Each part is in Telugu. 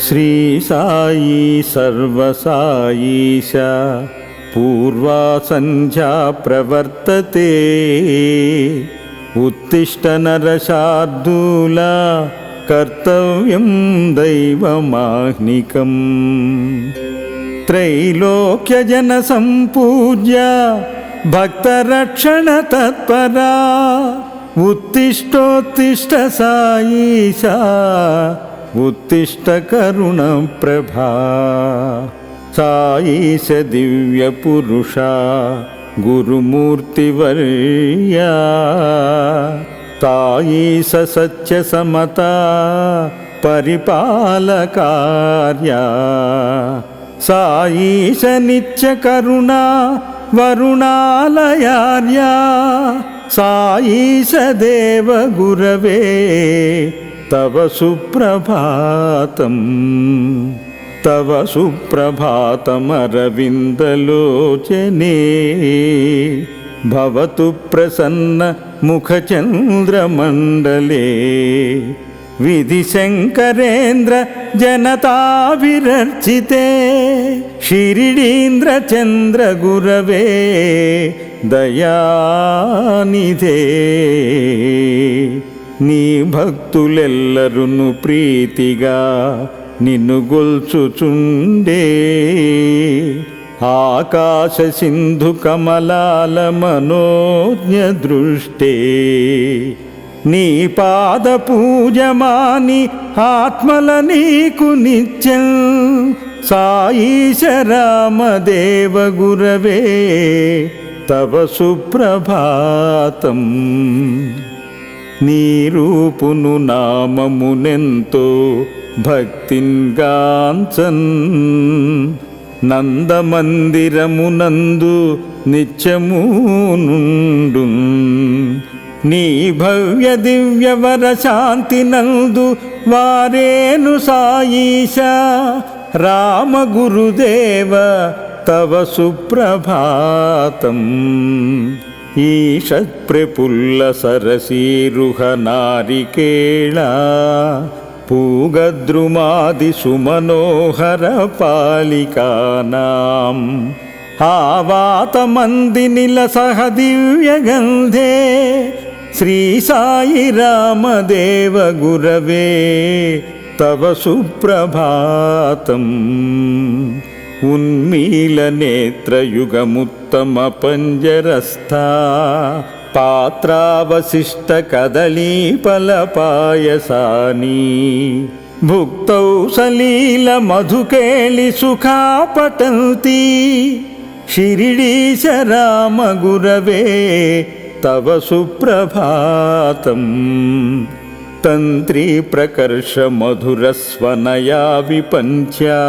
శ్రీ సాయి సర్వసాయీశ పూర్వా సంధ్యా ప్రవర్తతే ఉత్తిష్ట నరశార్దూల కర్తవ్యం దైవమాహ్నికం త్రైలోక్యజన సంపూజ్య భక్తరక్షణ తత్పరా ఉత్తిష్టోత్తిష్ట సాయీశ ఉత్తిష్ట కరుణ ప్రభా సాయీశ దివ్య పురుష గురుమూర్తివర్యా సాయీశ సత్య సమతా పరిపాలకార్యా సాయీశ నిత్య కరుణా వరుణాలయార్యా సాయీశ దేవ గురవే తవ సుప్రభాతం తవ సుప్రభాతమరవిందలోచనే భవతు ప్రసన్న ముఖచంద్రమండలే విధిశంకరేంద్ర జనతావిరర్చితే షిరిడీంద్రచంద్ర గురవే దయానిధే నీ భక్తులెల్లరును ప్రీతిగా నిన్ను గొల్చుచుండే ఆకాశ సింధు కమలాల మనోజ్ఞ దృష్టే నీ పాద పూజమాని ఆత్మల నీకు నిత్యం సాయీశ రామదేవ గురవే తవ సుప్రభాతం నీ రూపును నామమునెంతో భక్తింగాంచన్ నందమందిరమునందు నిత్యము నుండు నీ భవ్య దివ్యవర శాంతి నందు వారేను సాయీశ రామ గురుదేవ తవ సుప్రభాతం ఈషత్ ప్రఫుల్ల సరసీరుహ నారికేళ పూగద్రుమాది సుమనోహర పాలికానాం ఆవాతమందినిల సహ దివ్యగంధే శ్రీ సాయి రామదేవ గురవే తవ సుప్రభాతం ఉన్మీల నేత్రయుగముత్తమ పంజరస్థా పాత్రావశిష్ట కదళీఫల పాయసాని భుక్తౌ సలీల మధుకేళి సుఖాపటంతి షిరిడీశ రామ గురవే తవ సుప్రభాతం తంత్రీ ప్రకర్ష మధురస్వనయా విపంచ్యా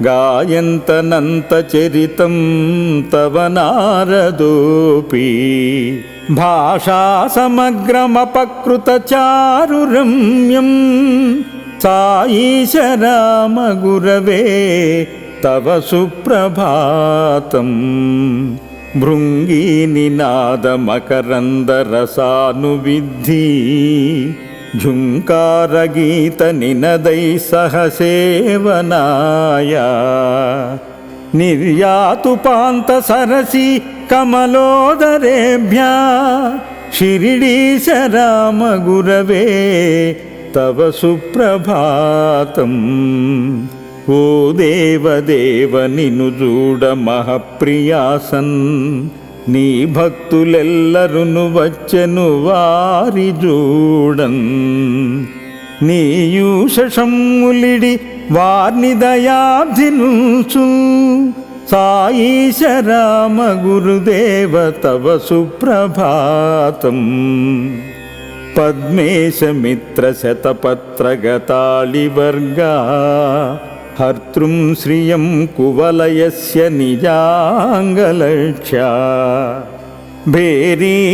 గాయంతనంత చరితం తవ నారదోపి భాషా సమగ్రమపకృత చారు రమ్యం సాయీశ రామ గురవే తవ సుప్రభాతం భృంగీ నినాద మకరంద రసానువిద్ధి ఝుంకారగీత నినదై సహసేవనాయా నిర్యాతుపాంత సరసి కమలోదరేభ్యా షిరిడీశ రామ గురవే తవ సుప్రభాతం ఓ దేవదేవ నిను చూడ మహప్రియాసన్ నీ భక్తులెల్లరును వచ్చెను వారి చూడన్ నీయూషములిడి వార్ని దయాబ్ధినుచు సాయీశ రామ గురుదేవ తవ సుప్రభాతం పద్మేశ మిత్ర శతపత్రగతాళివర్గా హర్తృం శ్రియం కువలయస్య నిజాంగలక్ష్యా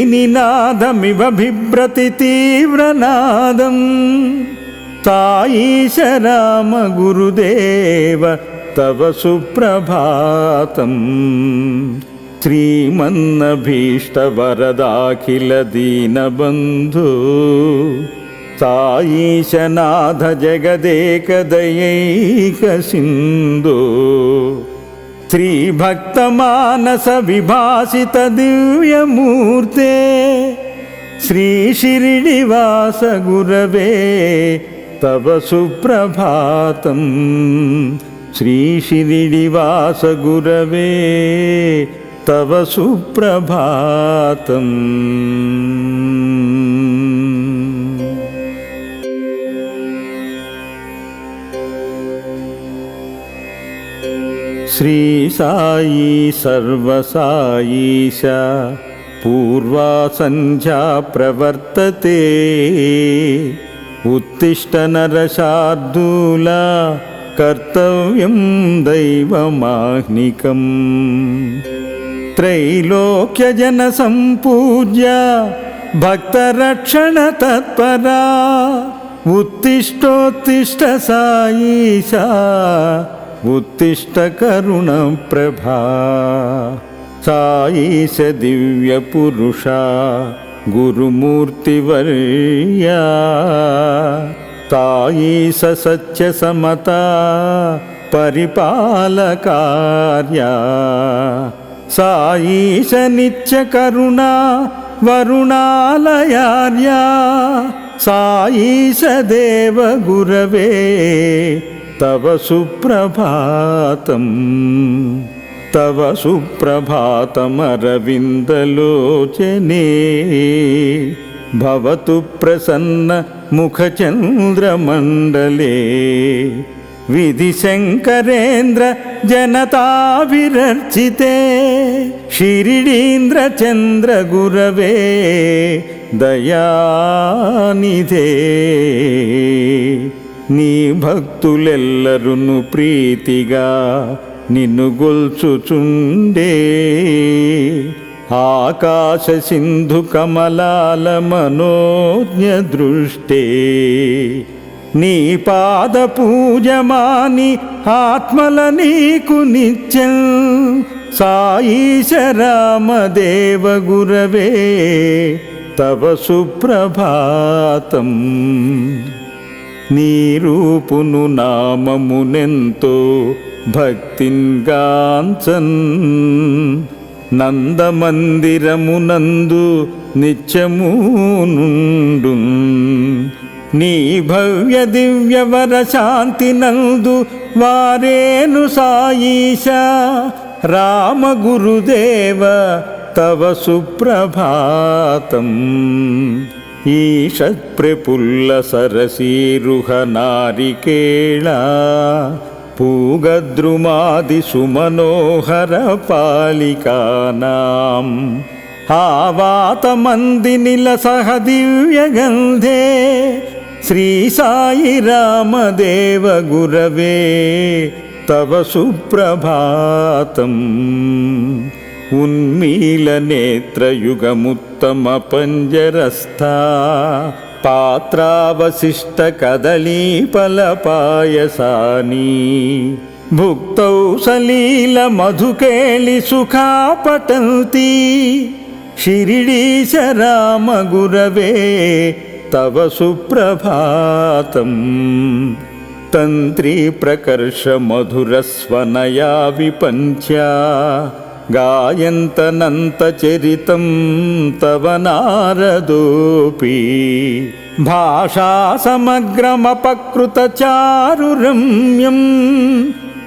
భేరీనినాదమివ బిభ్రతి తీవ్రనాదం సాయీశ రామ గురుదేవ తవ సుప్రభాతం శ్రీమన్నభీష్టవరదాఖిల దీనబంధు సాయీశనాథ జగదేక దయైక సింధో శ్రీభక్తమానస విభాసిత దివ్యమూర్తే శ్రీ షిరిడివాస గురవే తవ సుప్రభాతం శ్రీ షిరిడివాస గురవే తవ సుప్రభాతం. శ్రీ సాయి సర్వసాయీశ పూర్వా సంధ్యా ప్రవర్తతే ఉత్తిష్ట నరశార్దూల కర్తవ్యం దైవమాహ్నికం. త్రైలోక్యజన సంపూజ్య భక్తరక్షణ తత్పరా ఉత్తిష్టోత్తిష్ట సాయీశ ఉత్తిష్ట కరుణ ప్రభా. సాయీశ దివ్య పురుష గురుమూర్తివర్యా సాయీశ సత్య సమతా పరిపాలకార్యా సాయీశ నిత్య కరుణా వరుణాలయార్యా సాయీశ దేవ గురవే తవ సుప్రభాతం తవ సుప్రభాతమరవిందలోచనే భవతు ప్రసన్న ముఖచంద్రమండలే విధిశంకరేంద్ర జనతావిరర్చితే షిరిడీంద్రచంద్ర గురవే దయానిధే. నీ భక్తులెల్లరును ప్రీతిగా నిన్ను గొల్చుచుండే ఆకాశ సింధు కమలాల మనోజ్ఞ దృష్టే నీ పాద పూజమాని ఆత్మల నీకు నిత్యం సాయీశ రామదేవ గురవే తవ సుప్రభాతం. నీ రూపును నామమునెంతో భక్తింగాంచన్ నందమందిరమునందు నిత్యమునుండు నీ భవ్య దివ్యవర శాంతి నందు వారేను సాయీశ రామ గురుదేవ తవ సుప్రభాతం. ఈషత్ప్రపుల్ల సరసీరుహ నారికేళ పూగద్రుమాది సుమనోహర పాలికానాం ఆవాతమందినిల సహ దివ్యగంధే శ్రీ సాయి రామదేవ గురవే తవ సుప్రభాతం. ఉన్మీల నేత్రయుగముత్తమ పంజరస్థా పాత్రావశిష్ట కదళీఫల పాయసాని భుక్తౌ సలీల మధుకేళి సుఖాపటంతి షిరిడీశ రామ గురవే తవ సుప్రభాతం. తంత్రీ ప్రకర్ష మధురస్వనయా విపంచ్యా గాయంతనంత చరితం తవ నారదోపి భాషా సమగ్రమపకృత చారు రమ్యం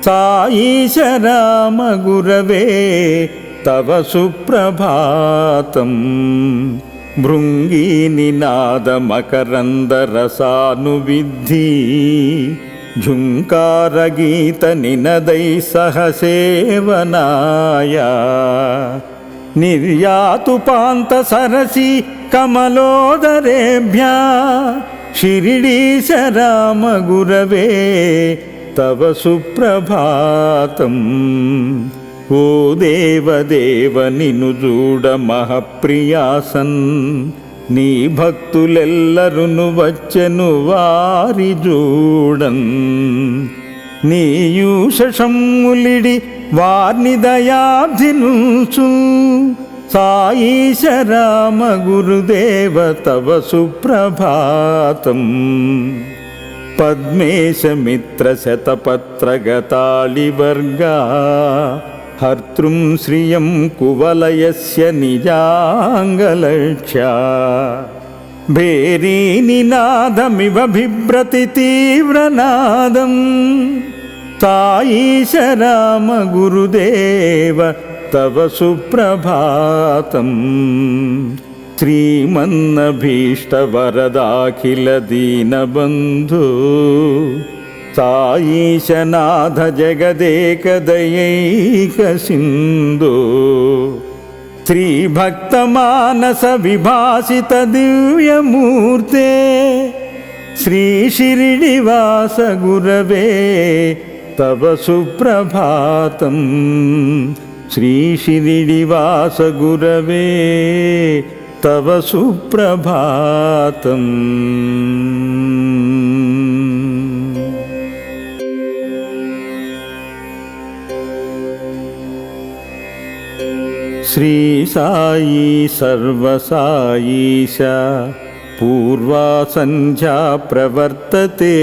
సాయీశ రామ గురవే తవ సుప్రభాతం. భృంగీ నినాద మకరంద రసానువిద్ధి ఝుంకారగీత నినదై సహసేవనాయ నిర్యాతుపాంత సరసి కమలోదరేభ్య షిరిడీశ రామ గురవే తవ సుప్రభాతం. ఓ దేవదేవ నిను చూడ మహప్రియాసన్ నీ భక్తులెల్లరును వచ్చెను వారి చూడన్ నీయూషములిడి వార్ని దయాబ్ధినుచు సాయీశ రామ గురుదేవ తవ సుప్రభాతం. పద్మేశ మిత్ర శతపత్రగతాళివర్గా హర్తృం శ్రియం కువలయస్య నిజాంగలక్ష్యా. భేరీనినాదమివ బిభ్రతి తీవ్రనాదం. సాయీశ రామ గురుదేవ తవ సుప్రభాతం. శ్రీమన్నభీష్టవరదాఖిల దీనబంధు సాయీశనాథ జగదేకదయైక సింధు. శ్రీభక్తమానస విభాసిత దివ్యమూర్తే శ్రీ షిరిడివాస గురవే తవ సుప్రభాతం. శ్రీ షిరిడివాస గురవే తవ సుప్రభాతం. శ్రీ సాయి సర్వసాయీశ పూర్వా సంధ్యా ప్రవర్తతే.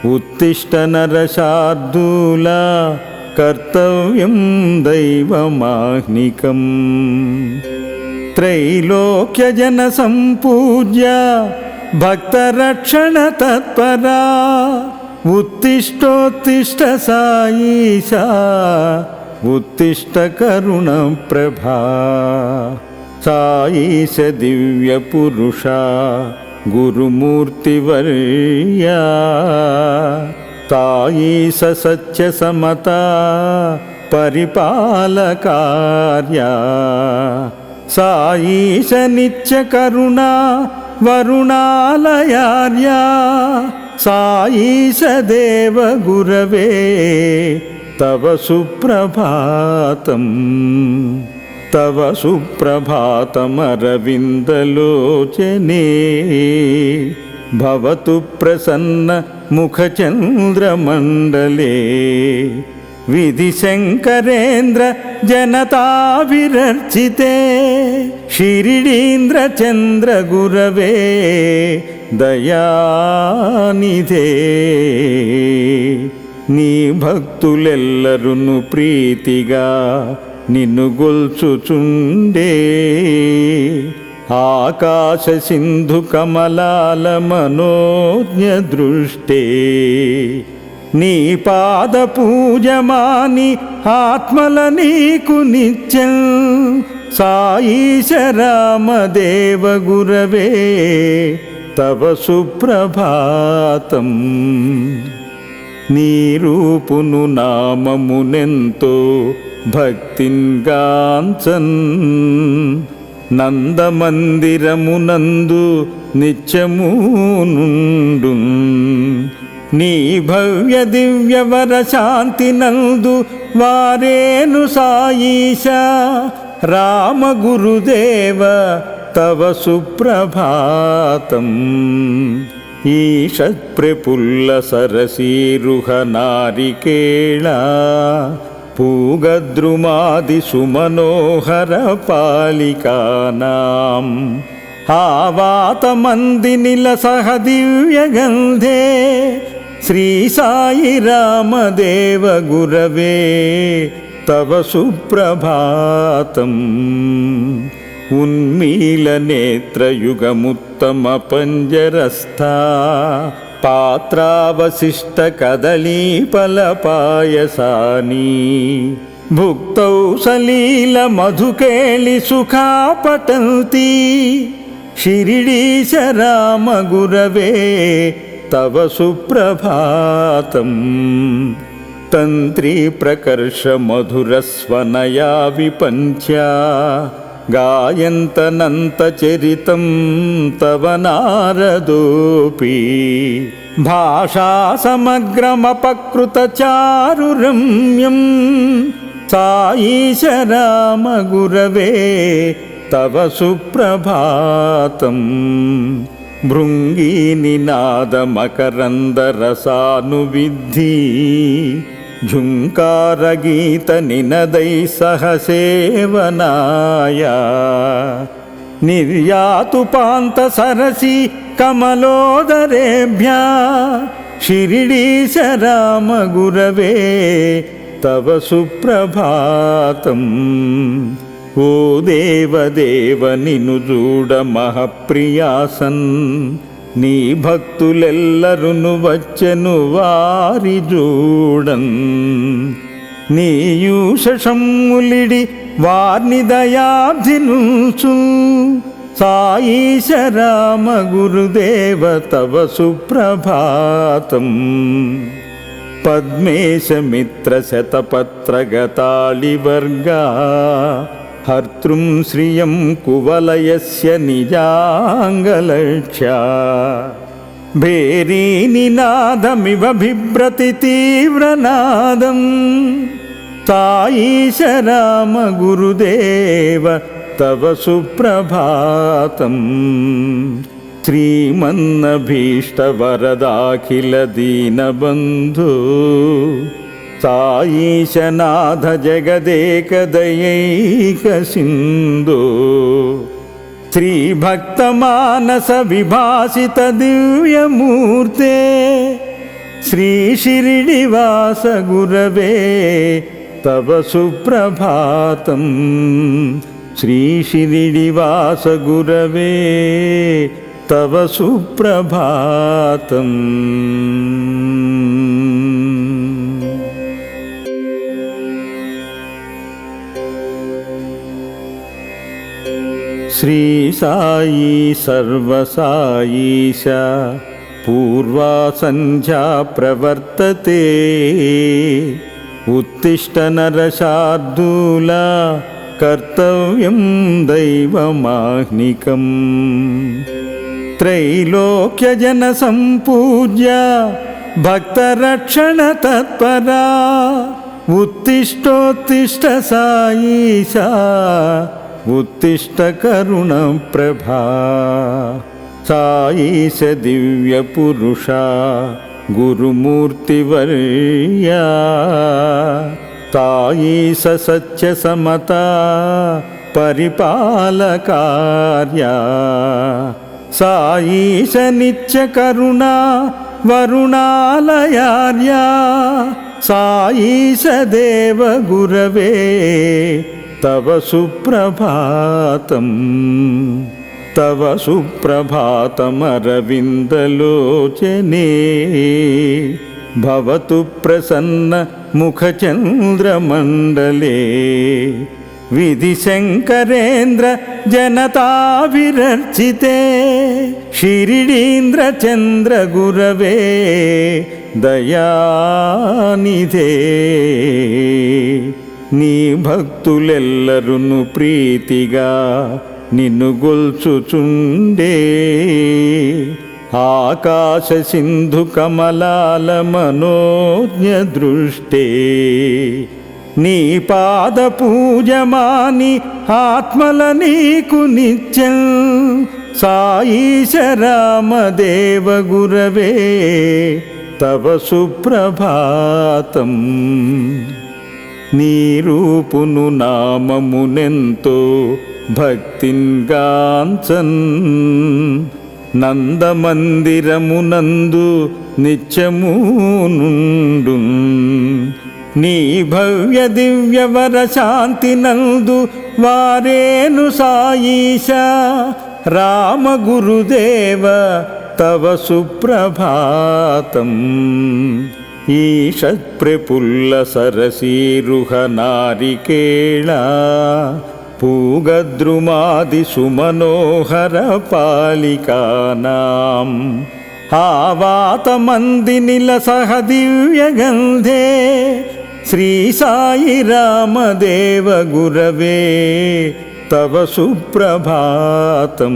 ఉత్తిష్ట నరశార్దూల కర్తవ్యం దైవమాహ్నికం. త్రైలోక్యజన సంపూజ్య భక్తరక్షణ తత్పరా. ఉత్తిష్టోత్తిష్ట సాయీశ ఉత్తిష్ట కరుణ ప్రభా. సాయీశ దివ్య పురుష గురుమూర్తివర్యా. సాయీశ సత్య సమతా పరిపాలకార్యా. సాయీశ నిత్య కరుణా వరుణాలయార్యా. సాయీశ దేవ గురవే తవ సుప్రభాతం. తవ సుప్రభాతమరవిందలోచనే భవతు ప్రసన్న ముఖచంద్రమండలే. విధి శంకరేంద్ర జనతాభిరర్చితే షిరిడీంద్ర చంద్ర గురవే దయానిధే. నీ భక్తులెల్లరును ప్రీతిగా నిన్ను గొల్చుచుండే. ఆకాశ సింధు కమలాల మనోజ్ఞ దృష్టే. నీ పాద పూజమాని ఆత్మల నీకు నిత్యం. సాయీశ రామదేవ గురవే తవ సుప్రభాతం. నీ రూపును నామమునెంతో భక్తింగాంచన్. నందమందిరమునందు నిత్యము నుండు. నీ భవ్య దివ్య వర శాంతి నందు వారేను సాయీశ రామ గురుదేవ తవ సుప్రభాతం. ఈషత్ ప్రఫుల్ల సరసీరుహ నారికేళ పూగద్రుమాది సుమనోహర పాలికానాం. ఆవాత మందినిల సహ దివ్య గంధే. శ్రీ సాయి రామదేవ గురవే తవ సుప్రభాతం. ఉన్మీల నేత్రయుగముత్తమ పంజరస్థా. పాత్రావశిష్ట కదళీఫల పాయసాని. భుక్తౌ సలీల మధుకేళి సుఖాపటంతి. షిరిడీశ రామ గురవే తవ సుప్రభాతం. తంత్రీ ప్రకర్ష మధురస్వనయా విపంచ్యా. గాయంతనంత చరితం తవ నారదోపి. భాషా సమగ్రమపకృత చారురమ్యం. సాయీశ రామ గురవే తవ సుప్రభాతం. భృంగీనినాద మకరంద రసానువిద్ధి. ఝుంకారగీత నినదై సహసేవనాయ నిర్యాతుపాంత సరసి కమలోదరేభ్యా శిరిడీశ రామ గురవే తవ సుప్రభాతం. ఓ దేవదేవ నిను చూడ మహప్రియాసన్ నీ భక్తులెల్లరును వచ్చెను వారి చూడన్. నీయూషములిడి వార్ని దయాబ్ధినుచు సాయీశ రామ గురుదేవ తవ సుప్రభాతం. పద్మేశమిత్ర శతపత్రగతాళివర్గా హర్తృం శ్రియం కువలయస్య నిజాంగలక్ష్యా భేరీనినాదమివ బిభ్రతి తీవ్రనాదం. సాయీశ రామ గురుదేవ తవ సుప్రభాతం. శ్రీమన్నభీష్టవరదాఖిల దీనబంధు సాయీశనాథ జగదేకదయైక సింధు. శ్రీభక్తమానస విభాసిత దివ్యమూర్తే శ్రీ షిరిడివాస గురవే తవ సుప్రభాతం. శ్రీ షిరిడివాస గురవే తవ సుప్రభాతం. శ్రీ సాయి సర్వసాయీశ పూర్వా సంధ్యా ప్రవర్తతే ఉత్తిష్ట నరశార్దూల కర్తవ్యం దైవమాహ్నికం. త్రైలోక్యజన సంపూజ్య భక్తరక్షణ తత్పరా ఉత్తిష్టోత్తిష్ట సాయీశ ఉత్తిష్ట కరుణ ప్రభా. సాయీశ దివ్య పురుష గురుమూర్తివర్యా సాయీశ సత్య సమతా పరిపాలకార్యా సాయీశ నిత్య కరుణా వరుణాలయార్యా సాయీశ దేవ గురవే తవ సుప్రభాతం. తవ సుప్రభాతమరవిందలోచనే భవతు ప్రసన్న ముఖచంద్రమండలే విధిశంకరేంద్ర జనతాభిరర్చితే షిరిడీంద్రచంద్ర గురవే దయానిధే. నీ భక్తులెల్లరును ప్రీతిగా నిన్ను గొల్చుచుండే ఆకాశ సింధు కమలాల మనోజ్ఞ దృష్టే నీ పాద పూజమాని ఆత్మల నీకు నిత్యం. సాయీశ రామదేవ గురవే తవ సుప్రభాతం. నీ రూపును నామమునెంతో భక్తింగాంచన్ నందమందిరమునందు నిత్యము నుండు. నీ భవ్య దివ్యవర శాంతి నందు వారేను సాయీశ రామ గురుదేవ తవ సుప్రభాతం. ఈషత్ప్రపుల్ల సరసీరుహ నారికేళ పూగద్రుమాది సుమనోహర పాలికానాం ఆవాతమందినిల సహ దివ్యగంధే శ్రీ సాయి రామదేవ గురవే తవ సుప్రభాతం.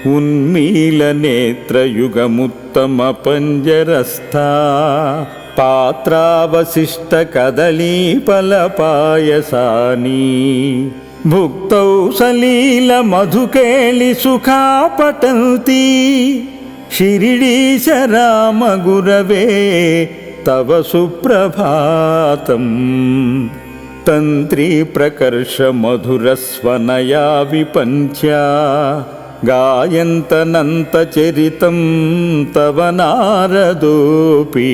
ఉన్మీల నేత్రయుగముత్తమ పంజరస్థా పాత్రావశిష్ట కదళీఫల పాయసాని భుక్తౌ సలీల మధుకేళి సుఖాపటంతి షిరిడీశ రామ గురవే తవ సుప్రభాతం. తంత్రీ ప్రకర్ష మధురస్వనయా విపంచ్యా గాయంతనంత చరితం తవ నారదోపి.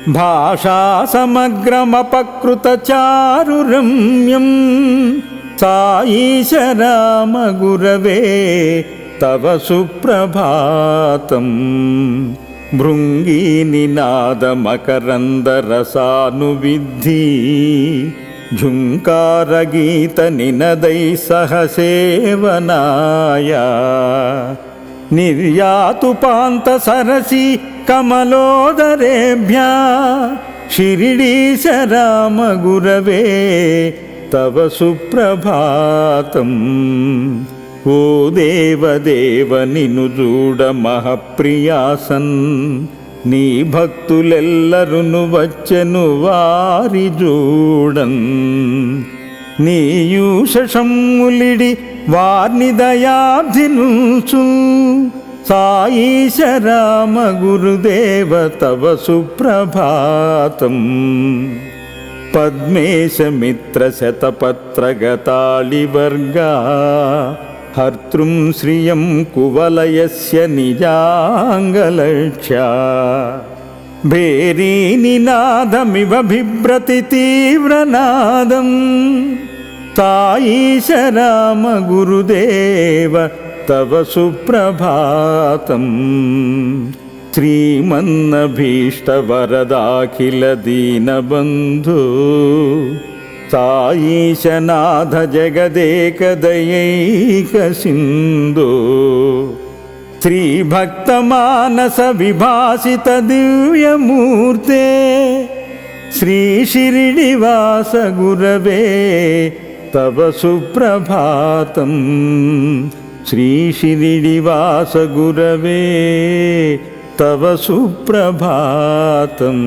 భాషా సమగ్రమపకృత చారురమ్యం సాయీశ రామ గురవే తవ సుప్రభాతం. భృంగీ నినాదమకరంద రసానువిద్ధి ఝుంకారగీత నినదై సహసేవనాయ. నిర్యాతుపాంత సరసి కమలోదరేభ్యా శిరిడీశ రామ గురవే తవ సుప్రభాతం. ఓ దేవదేవ నిను చూడ మహప్రియాసన్ నీ భక్తులెల్లరును వచ్చెను వారి చూడన్. నీయూషములిడి వార్ని దయాబ్ధినుచు సాయీశ రామ గురుదేవ తవ సుప్రభాతం. పద్మేశ మిత్ర శతపత్రగతాళివర్గా హర్తృం శ్రియం కువలయస్య నిజాంగలక్ష్యా. భేరీ నినాదమివ బిభ్రతి తీవ్రనాదం సాయీశ రామ గురుదేవ తవ సుప్రభాతం. శ్రీమన్నభీష్టవరదాఖిల దీనబంధు సాయీశనాథ జగదేకదయైక సింధు. శ్రీభక్తమానస విభాసిత దివ్యమూర్తే శ్రీ షిరిడివాస గురవే తవ సుప్రభాతం. శ్రీ షిరిడివాస గురవే తవ సుప్రభాతం.